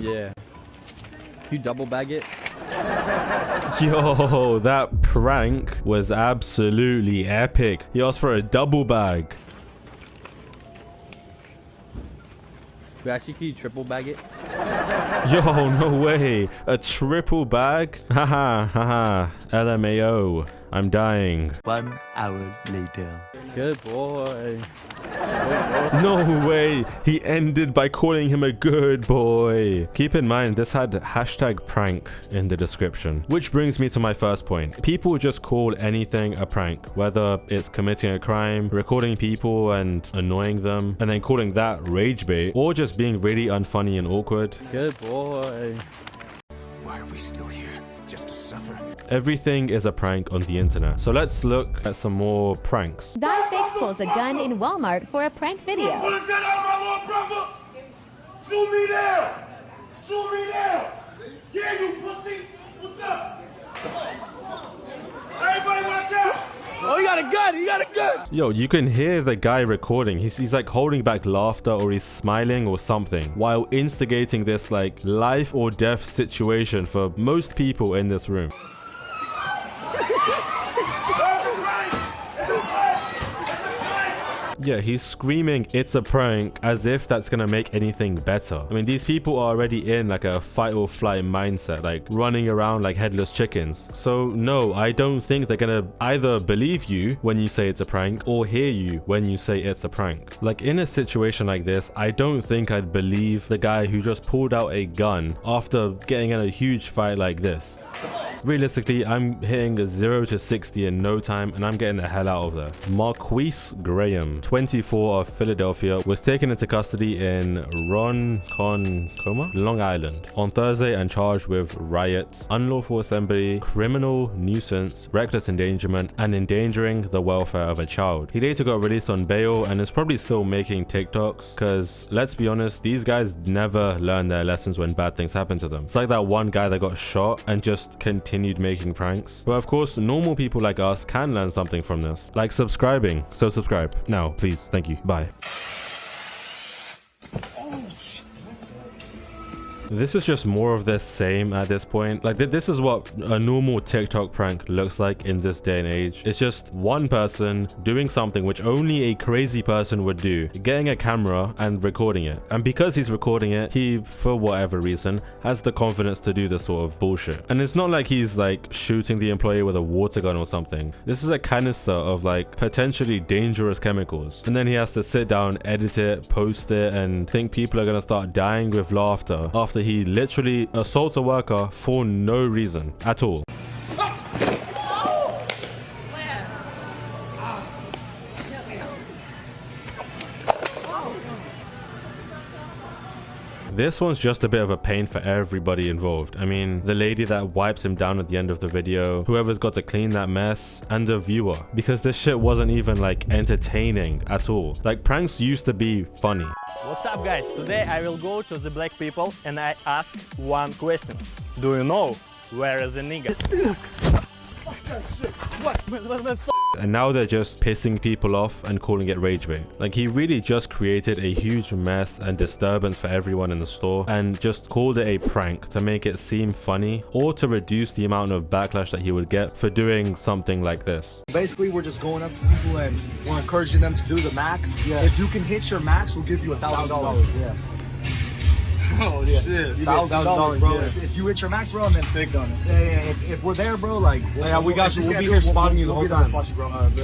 Yeah. You double bag it? Yo, that prank was absolutely epic. He asked for a double bag. Wait, actually, can you triple bag it? Yo, no way. A triple bag? Haha, haha. LMAO. I'm dying. 1 hour later. Good boy. No way. He ended by calling him a good boy. Keep in mind, this had hashtag prank in the description. Which brings me to my first point. People just call anything a prank, whether it's committing a crime, recording people and annoying them, and then calling that rage bait, or just being really unfunny and awkward. Good boy. Why are we still here? Just to suffer? Everything is a prank on the internet. So let's look at some more pranks. Guy fake pulls a gun in Walmart for a prank video. Pull a gun out, my little brother! Shoot me down! Shoot me down! Yeah, you pussy! What's up? Everybody watch out! Oh, he got a gun! He got a gun! Yo, you can hear the guy recording. He's like holding back laughter, or he's smiling or something, while instigating this like life or death situation for most people in this room. Yeah, he's screaming, "It's a prank," as if that's gonna make anything better. I mean, these people are already in like a fight or flight mindset, like running around like headless chickens. So no, I don't think they're gonna either believe you when you say it's a prank or hear you when you say it's a prank. Like in a situation like this, I don't think I'd believe the guy who just pulled out a gun after getting in a huge fight like this. Realistically, I'm hitting a 0 to 60 in no time, and I'm getting the hell out of there. Marquise Graham, 24, of Philadelphia, was taken into custody in Ronkonkoma, Long Island, on Thursday and charged with riots, unlawful assembly, criminal nuisance, reckless endangerment, and endangering the welfare of a child. He later got released on bail and is probably still making TikToks, because let's be honest, these guys never learn their lessons when bad things happen to them. It's like that one guy that got shot and just continued making pranks. But of course, normal people like us can learn something from this, like subscribing. So subscribe now, please. Thank you. Bye. This is just more of the same at this point. Like this is what a normal TikTok prank looks like in this day and age. It's just one person doing something which only a crazy person would do, getting a camera and recording it. And because he's recording it, he, for whatever reason, has the confidence to do this sort of bullshit. And it's not like he's like shooting the employee with a water gun or something. This is a canister of like potentially dangerous chemicals. And then he has to sit down, edit it, post it, and think people are gonna start dying with laughter after he literally assaults a worker for no reason at all. This one's just a bit of a pain for everybody involved. I mean, the lady that wipes him down at the end of the video, whoever's got to clean that mess, and the viewer, because this shit wasn't even like entertaining at all. Like pranks used to be funny. What's up guys? Today I will go to the black people and I ask one question. Do you know where is a nigga? And now they're just pissing people off and calling it Ragebait. Like he really just created a huge mess and disturbance for everyone in the store and just called it a prank to make it seem funny or to reduce the amount of backlash that he would get for doing something like this. Basically, we're just going up to people and we're encouraging them to do the max. Yeah. If you can hit your max, we'll give you $1,000. Yeah. Oh yeah, $1,000, bro. Yeah. If you hit your max, bro, and then big on it. Yeah. If we're there, bro, like we got you. We'll be here spotting you the whole time.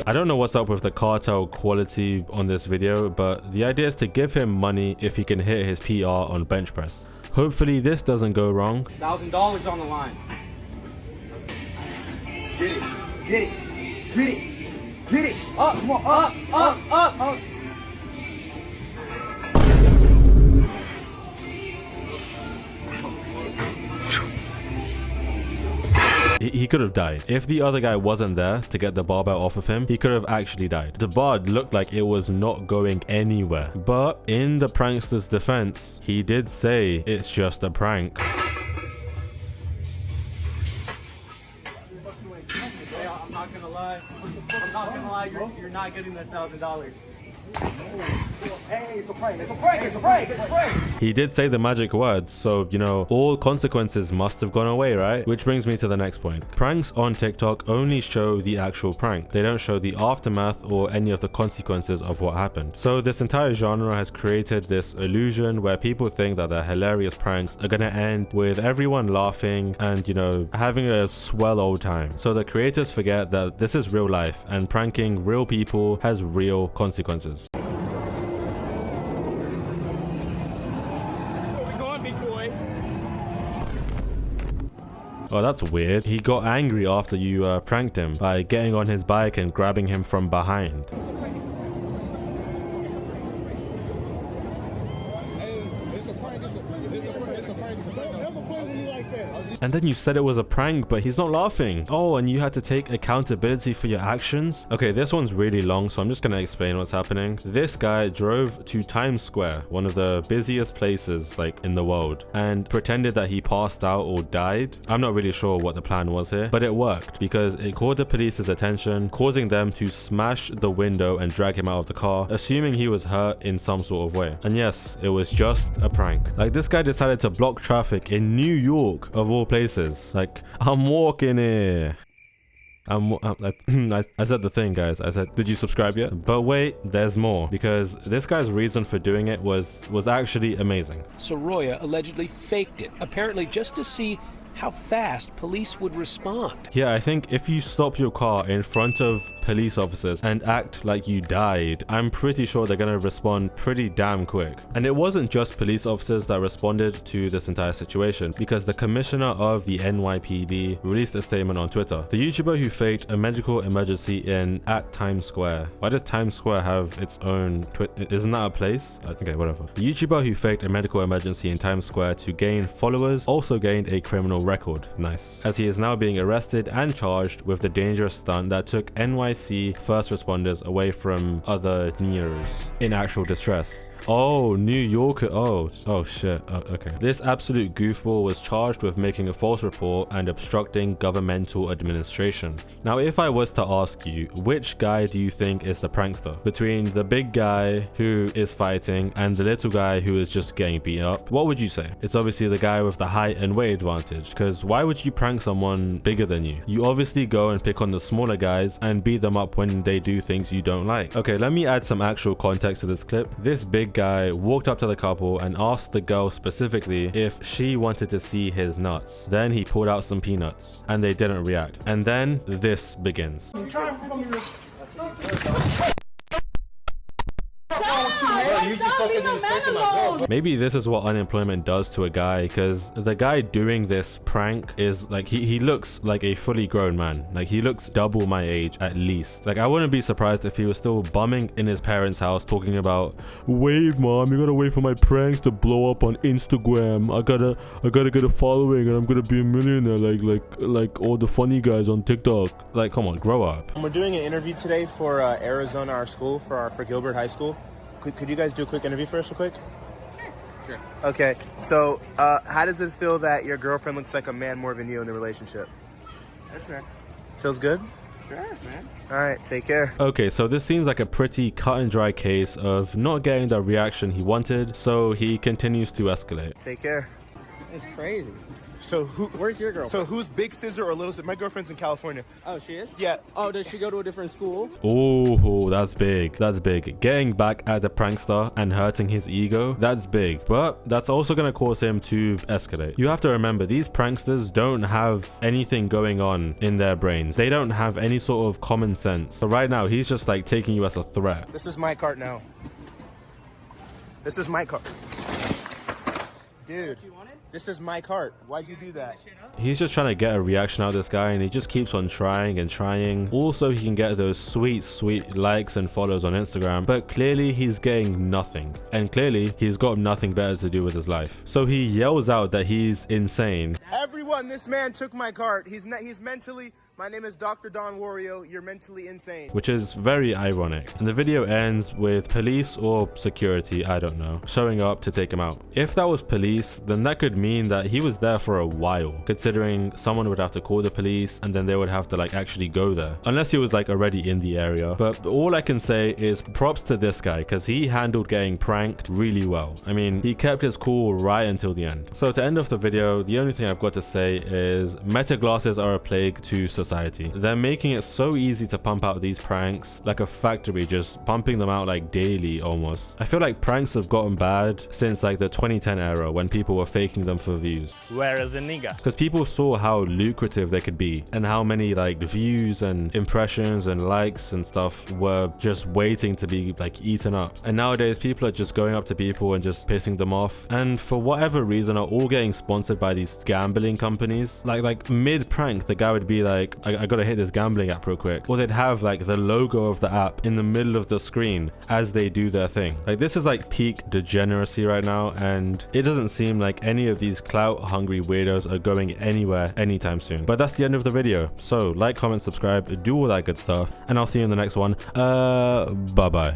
I don't know what's up with the cartel quality on this video, but the idea is to give him money if he can hit his PR on bench press. Hopefully this doesn't go wrong. $1,000 on the line. Get it, get it, get it, get it. Up, come on, up. He could have died. If the other guy wasn't there to get the barbell off of him, he could have actually died. The bar looked like it was not going anywhere. But in the prankster's defense, he did say it's just a prank. I'm not gonna lie, you're not getting that $1,000. Hey, it's a prank. It's a prank. It's a prank. It's a prank. He did say the magic words, so, you know, all consequences must have gone away, right? Which brings me to the next point. Pranks on TikTok only show the actual prank. They don't show the aftermath or any of the consequences of what happened. So this entire genre has created this illusion where people think that their hilarious pranks are gonna end with everyone laughing and, you know, having a swell old time. So the creators forget that this is real life and pranking real people has real consequences. Oh, that's weird. He got angry after you pranked him by getting on his bike and grabbing him from behind. And then you said it was a prank, but he's not laughing. Oh, and you had to take accountability for your actions? Okay, this one's really long, so I'm just gonna explain what's happening. This guy drove to Times Square, one of the busiest places like in the world, and pretended that he passed out or died. I'm not really sure what the plan was here, but it worked because it caught the police's attention, causing them to smash the window and drag him out of the car, assuming he was hurt in some sort of way. And yes, it was just a prank. Like, this guy decided to block traffic in New York, of all places. Like, I'm walking here. I said the thing, guys. I said, did you subscribe yet? But wait, there's more, because this guy's reason for doing it was actually amazing. Soroya allegedly faked it, apparently just to see how fast police would respond. Yeah, I think if you stop your car in front of police officers and act like you died, I'm pretty sure they're gonna respond pretty damn quick. And it wasn't just police officers that responded to this entire situation, because the commissioner of the NYPD released a statement on Twitter. The YouTuber who faked a medical emergency at Times Square. Why does Times Square have its own Isn't that a place? Okay, whatever. The YouTuber who faked a medical emergency in Times Square to gain followers also gained a criminal record. Nice. As he is now being arrested and charged with the dangerous stunt that took NYC first responders away from other nears in actual distress. Oh, New Yorker. Oh shit. Oh, okay. This absolute goofball was charged with making a false report and obstructing governmental administration. Now, if I was to ask you, which guy do you think is the prankster? Between the big guy who is fighting and the little guy who is just getting beat up, what would you say? It's obviously the guy with the height and weight advantage, because why would you prank someone bigger than you? You obviously go and pick on the smaller guys and beat them up when they do things you don't like. Okay, let me add some actual context to this clip. This big guy walked up to the couple and asked the girl specifically if she wanted to see his nuts. Then he pulled out some peanuts and they didn't react. And then this begins. Maybe this is what unemployment does to a guy, because the guy doing this prank is like, he looks like a fully grown man. Like, he looks double my age at least. Like, I wouldn't be surprised if he was still bumming in his parents' house talking about, wait mom, you gotta wait for my pranks to blow up on Instagram. I gotta get a following and I'm gonna be a millionaire like all the funny guys on TikTok. Like, come on, grow up. We're doing an interview today for Arizona, our school, for Gilbert High School. Could you guys do a quick interview for us real quick? Sure. Okay, so how does it feel that your girlfriend looks like a man more than you in the relationship? That's fair. Feels good? Sure, man. All right, take care. Okay, so this seems like a pretty cut and dry case of not getting the reaction he wanted, so he continues to escalate. Take care. It's crazy. So where's your girlfriend? So who's big scissor or little scissor? My girlfriend's in California. Oh, she is? Yeah. Oh, does she go to a different school? Oh, that's big. That's big. Getting back at the prankster and hurting his ego, that's big. But that's also going to cause him to escalate. You have to remember, these pranksters don't have anything going on in their brains. They don't have any sort of common sense. So right now, he's just like taking you as a threat. This is my cart now. This is my cart. Dude. This is my cart. Why'd you do that? He's just trying to get a reaction out of this guy, and he just keeps on trying and trying. Also, he can get those sweet likes and follows on Instagram, but clearly he's getting nothing. And clearly he's got nothing better to do with his life. So he yells out that he's insane. Everyone, this man took my cart. He's mentally, My name is Dr. Don Wario. You're mentally insane. Which is very ironic. And the video ends with police or security, I don't know, showing up to take him out. If that was police, then that could mean that he was there for a while, considering someone would have to call the police and then they would have to like actually go there. Unless he was like already in the area. But all I can say is props to this guy, because he handled getting pranked really well. I mean, he kept his cool right until the end. So to end off the video, the only thing I've got to say is meta glasses are a plague to society. They're making it so easy to pump out these pranks like a factory, just pumping them out like daily almost. I feel like pranks have gotten bad since like the 2010 era when people were faking them for views. Where is a nigga? Because people saw how lucrative they could be and how many like views and impressions and likes and stuff were just waiting to be like eaten up. And nowadays people are just going up to people and just pissing them off, and for whatever reason are all getting sponsored by these gambling companies. Like mid prank the guy would be like, I gotta hit this gambling app real quick, or they'd have like the logo of the app in the middle of the screen as they do their thing. Like this is like peak degeneracy right now, and it doesn't seem like any of these clout hungry weirdos are going anywhere anytime soon. But that's the end of the video. So like, comment, subscribe, do all that good stuff, and I'll see you in the next one. Bye bye.